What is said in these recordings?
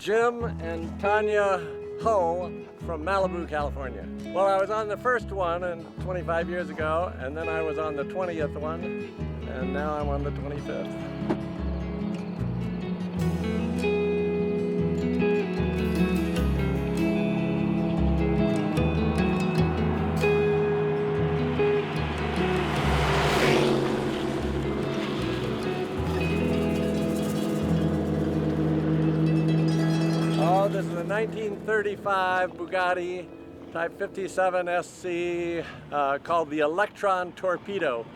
Jim and Tanya Ho from Malibu, California. Well, I was on the first one 25 years ago, and then I was on the 20th one, and now I'm on the 25th. Oh, this is a 1935 Bugatti Type 57 SC called the Electron Torpedo,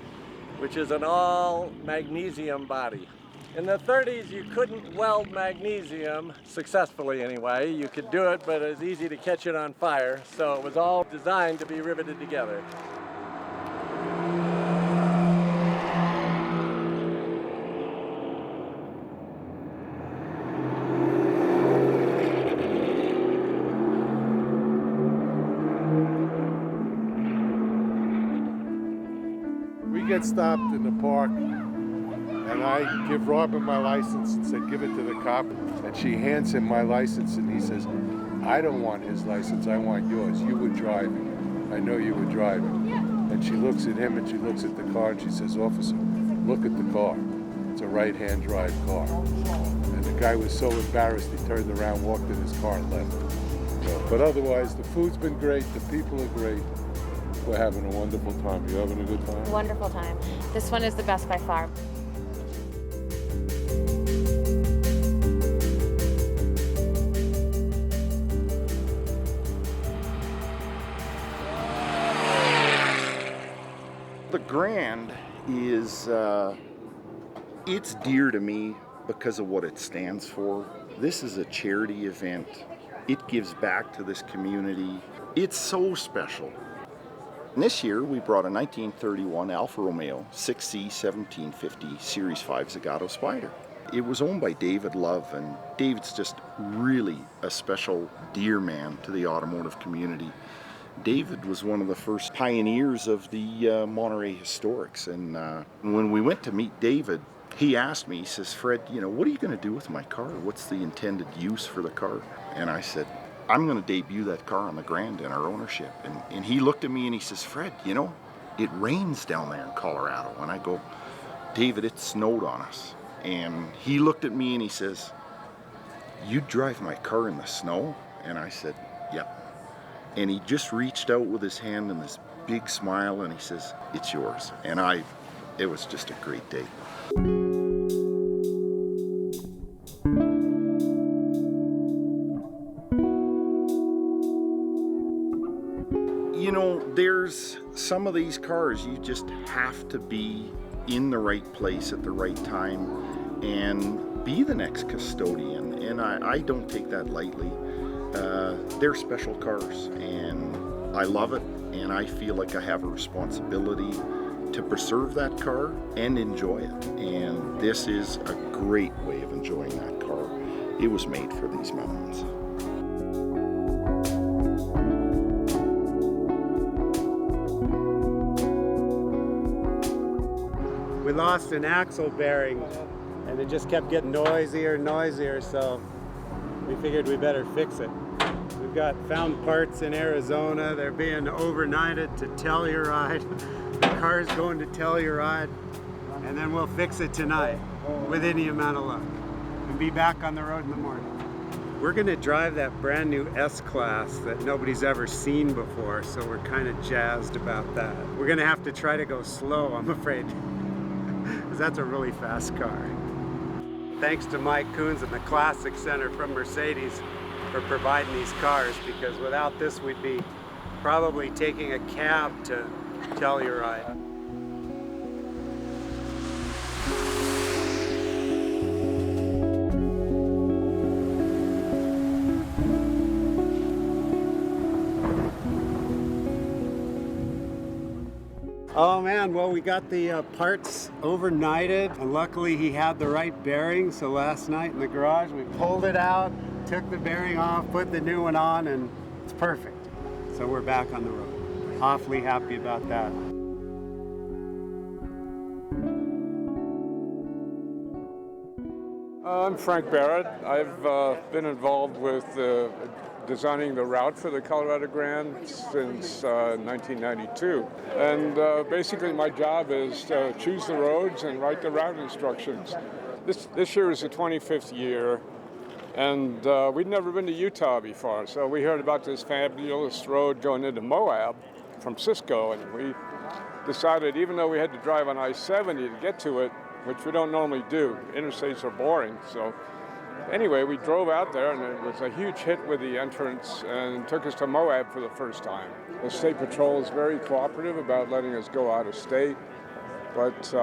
which is an all magnesium body. In the 30s, you couldn't weld magnesium successfully anyway. You could do it, but it was easy to catch it on fire, so it was all designed to be riveted together. We get stopped in the park, and I give Robin my license and said, give it to the cop. And she hands him my license, and he says, I don't want his license, I want yours. You were driving. I know you were driving. And she looks at him, and she looks at the car, and she says, officer, look at the car. It's a right-hand drive car. And the guy was so embarrassed, he turned around, walked in his car, and left. So, but otherwise, the food's been great, the people are great. We're having a wonderful time. You having a good time? Wonderful time. This one is the best by far. The Grand is, it's dear to me because of what it stands for. This is a charity event. It gives back to this community. It's so special. And this year we brought a 1931 Alfa Romeo 6C 1750 Series 5 Zagato Spider. It was owned by David Love, and David's just really a special dear man to the automotive community. David was one of the first pioneers of the Monterey Historics, and when we went to meet David, he asked me, he says, Fred, you know, what are you going to do with my car? What's the intended use for the car? And I said, I'm going to debut that car on the Grand in our ownership. And he looked at me and he says, Fred, you know, it rains down there in Colorado. And I go, David, it snowed on us. And he looked at me and he says, you drive my car in the snow? And I said, yep. And he just reached out with his hand and this big smile and he says, it's yours. And it was just a great day. You know, there's some of these cars you just have to be in the right place at the right time and be the next custodian, and I don't take that lightly. They're special cars and I love it, and I feel like I have a responsibility to preserve that car and enjoy it, and this is a great way of enjoying that car. It was made for these mountains. We lost an axle bearing and it just kept getting noisier and noisier, so we figured we better fix it. We've got found parts in Arizona. They're being overnighted to Telluride. The car's going to Telluride, and then we'll fix it tonight with any amount of luck and be back on the road in the morning. We're gonna drive that brand new S-Class that nobody's ever seen before, so we're kind of jazzed about that. We're gonna have to try to go slow, I'm afraid, because that's a really fast car. Thanks to Mike Coons and the Classic Center from Mercedes for providing these cars, because without this we'd be probably taking a cab to Telluride. Oh man, well, we got the parts overnighted, and luckily he had the right bearing, so last night in the garage we pulled it out, took the bearing off, put the new one on, and it's perfect. So we're back on the road. Awfully happy about that. I'm Frank Barrett. I've been involved with designing the route for the Colorado Grand since 1992. And basically my job is to choose the roads and write the route instructions. This year is the 25th year, and we'd never been to Utah before, so we heard about this fabulous road going into Moab from Cisco, and we decided, even though we had to drive on I-70 to get to it, which we don't normally do, interstates are boring, so anyway, we drove out there, and it was a huge hit with the entrance and took us to Moab for the first time. The State Patrol is very cooperative about letting us go out of state, but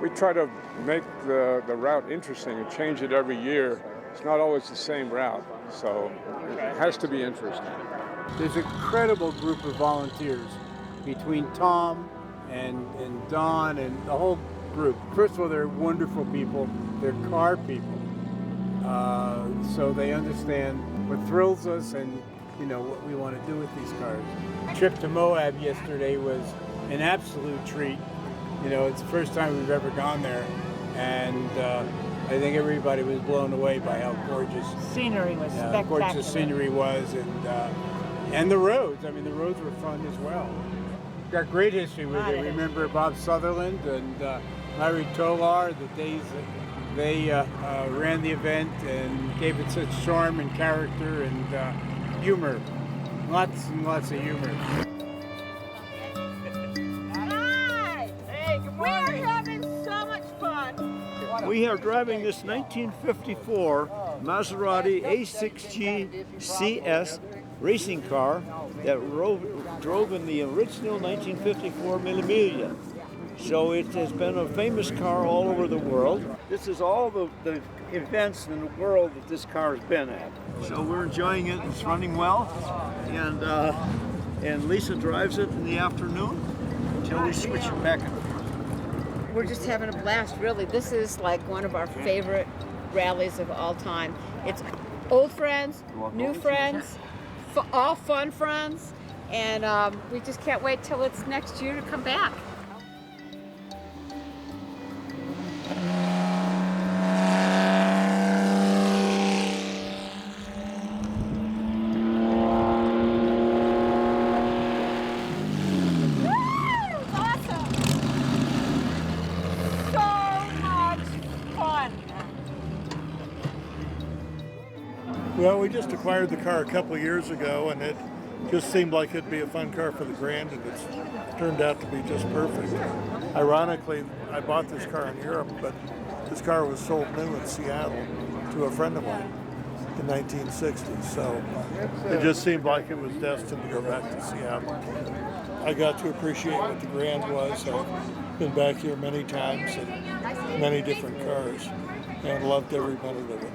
we try to make the route interesting and change it every year. It's not always the same route, so it has to be interesting. There's an incredible group of volunteers between Tom and Don and the whole group. First of all, they're wonderful people. They're car people. So they understand what thrills us and, you know, what we want to do with these cars. The trip to Moab yesterday was an absolute treat. You know, it's the first time we've ever gone there, and I think everybody was blown away by how gorgeous Scenery was spectacular. gorgeous scenery was, and the roads. I mean, the roads were fun as well. Got great history with it. Remember Bob Sutherland and Larry Tolar, the days that they ran the event and gave it such charm and character and humor. Lots and lots of humor. We are having so much fun. We are driving this 1954 Maserati A6G CS racing car that drove in the original 1954 Mille Miglia. So it has been a famous car all over the world. This is all the events in the world that this car has been at. So we're enjoying it. It's running well, and Lisa drives it in the afternoon until we switch it back and forth. We're just having a blast, really. This is like one of our favorite rallies of all time. It's old friends, new friends, all fun friends, and we just can't wait till it's next year to come back. Well, we just acquired the car a couple of years ago, and it just seemed like it'd be a fun car for the Grand, and it's turned out to be just perfect. Ironically, I bought this car in Europe, but this car was sold new in Seattle to a friend of mine in 1960, so it just seemed like it was destined to go back to Seattle. I got to appreciate what the Grand was. I've been back here many times in many different cars and loved every minute of it.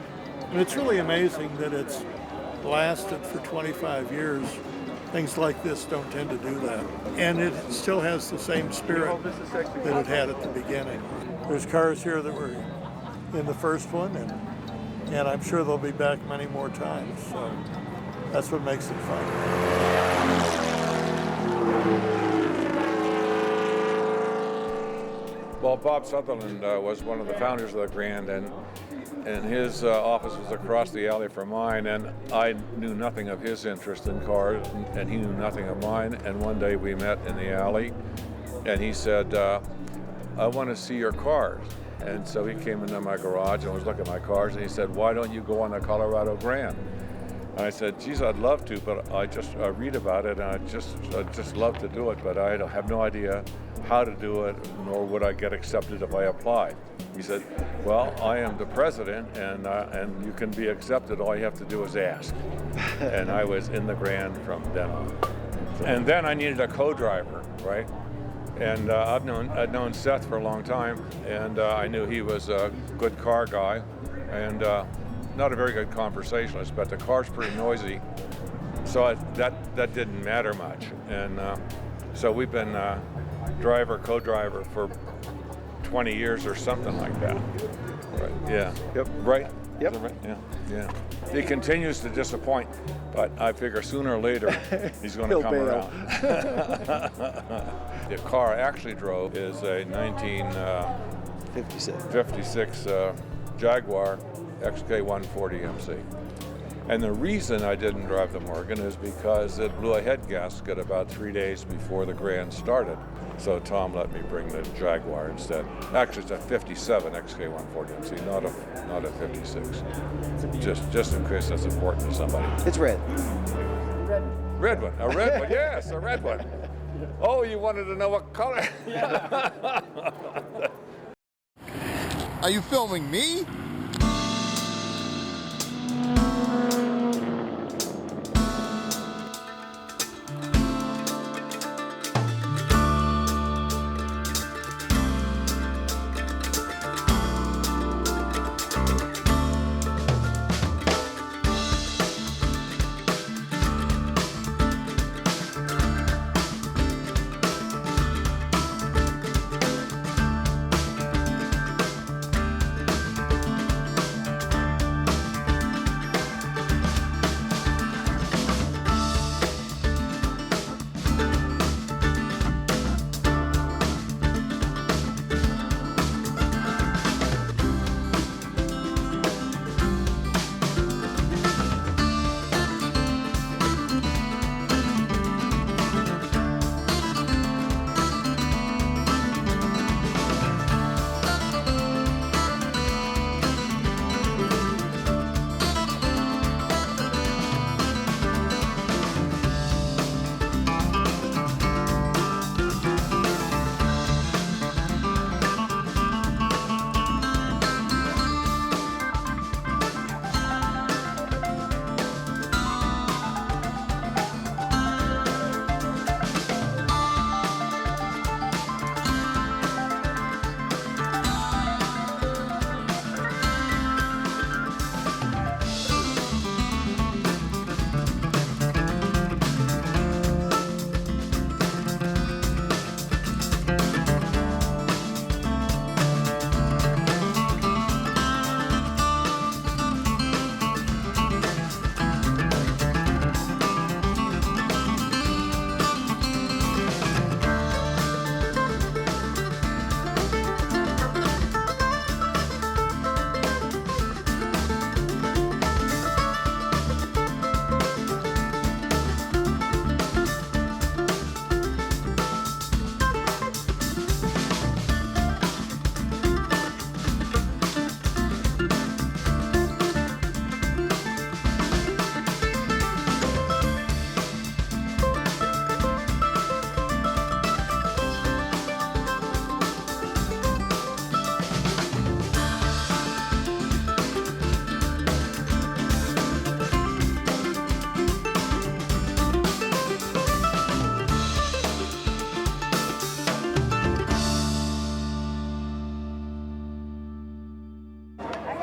And it's really amazing that it's lasted for 25 years. Things like this don't tend to do that. And it still has the same spirit that it had at the beginning. There's cars here that were in the first one, and I'm sure they'll be back many more times. So that's what makes it fun. Well, Bob Sutherland was one of the founders of the Grand, and his office was across the alley from mine, and I knew nothing of his interest in cars, and he knew nothing of mine. And one day we met in the alley, and he said, I want to see your cars. And so he came into my garage and was looking at my cars, and he said, why don't you go on the Colorado Grand? And I said, geez, I'd love to, but I just read about it, and I'd just love to do it, but I have no idea how to do it, nor would I get accepted if I applied. He said, well, I am the president, and you can be accepted. All you have to do is ask. And I was in the Grand from then on. And then I needed a co-driver, right? And I'd known Seth for a long time, and I knew he was a good car guy, and not a very good conversationalist, but the car's pretty noisy, so that didn't matter much. And so we've been driver, co-driver for 20 years or something like that. Right. Yeah. Yep. Right? Yep. Right? Yeah. Yeah. He continues to disappoint, but I figure sooner or later he's going to come around. The car I actually drove is a 1956 Jaguar XK140MC. And the reason I didn't drive the Morgan is because it blew a head gasket about 3 days before the Grand started. So Tom let me bring the Jaguar instead. Actually, it's a 57 XK140MC, not a 56. Just in case that's important to somebody. It's red. Red one, a red one, yes, a red one. Oh, you wanted to know what color? Are you filming me?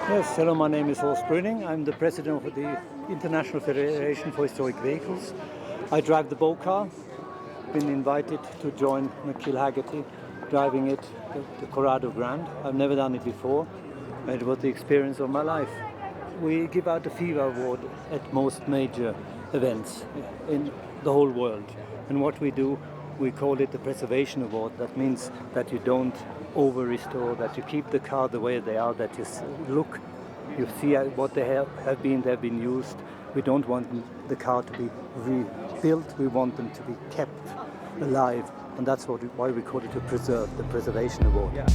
Yes, hello, my name is Horst Brüning. I'm the president of the International Federation for Historic Vehicles. I drive the Bow car. Been invited to join McKeel Hagerty driving it, the Corrado Grand. I've never done it before, and it was the experience of my life. We give out the FIVA award at most major events in the whole world. And what we do, we call it the Preservation Award. That means that you don't over-restore, that you keep the car the way they are, that you look, you see what they have been used. We don't want the car to be rebuilt, we want them to be kept alive. And that's why we call it the Preservation Award. Yeah.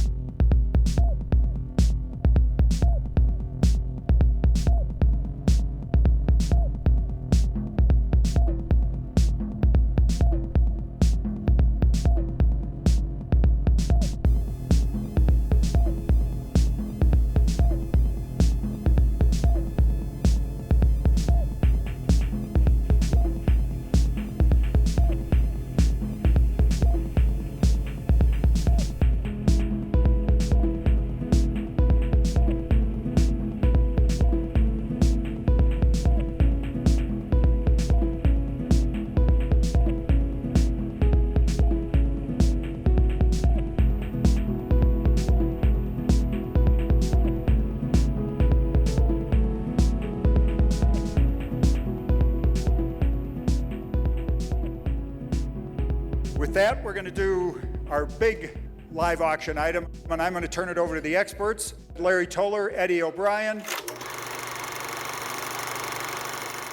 With that, we're going to do our big live auction item, and I'm going to turn it over to the experts, Larry Toller, Eddie O'Brien,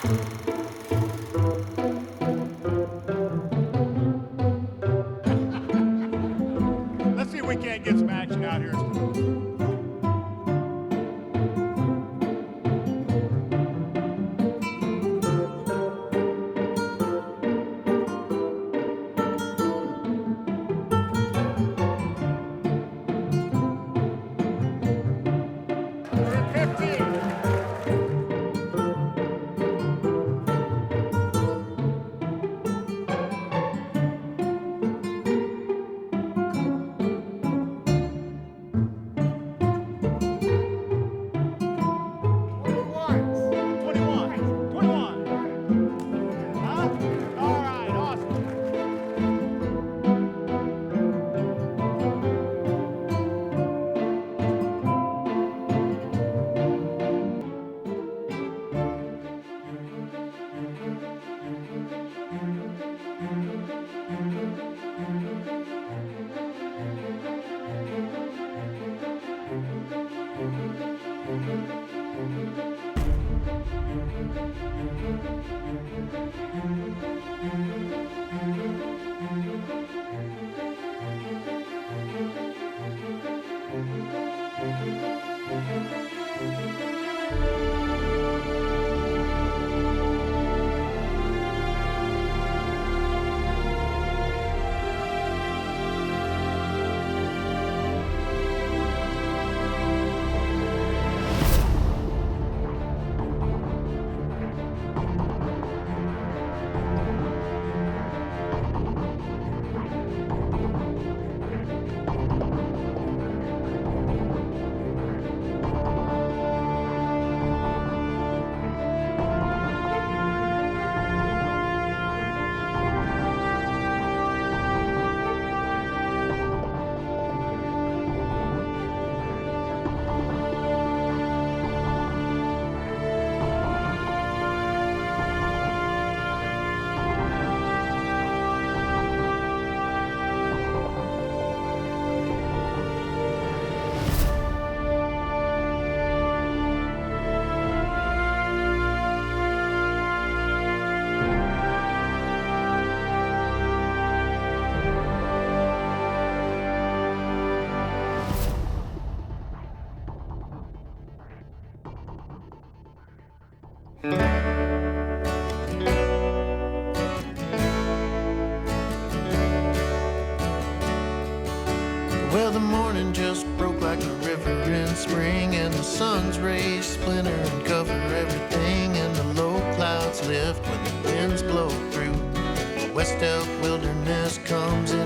Let's see if we can't get some action out here. Well, the morning just broke like a river in spring, and the sun's rays splinter and cover everything, and the low clouds lift when the winds blow through. The West Elk wilderness comes in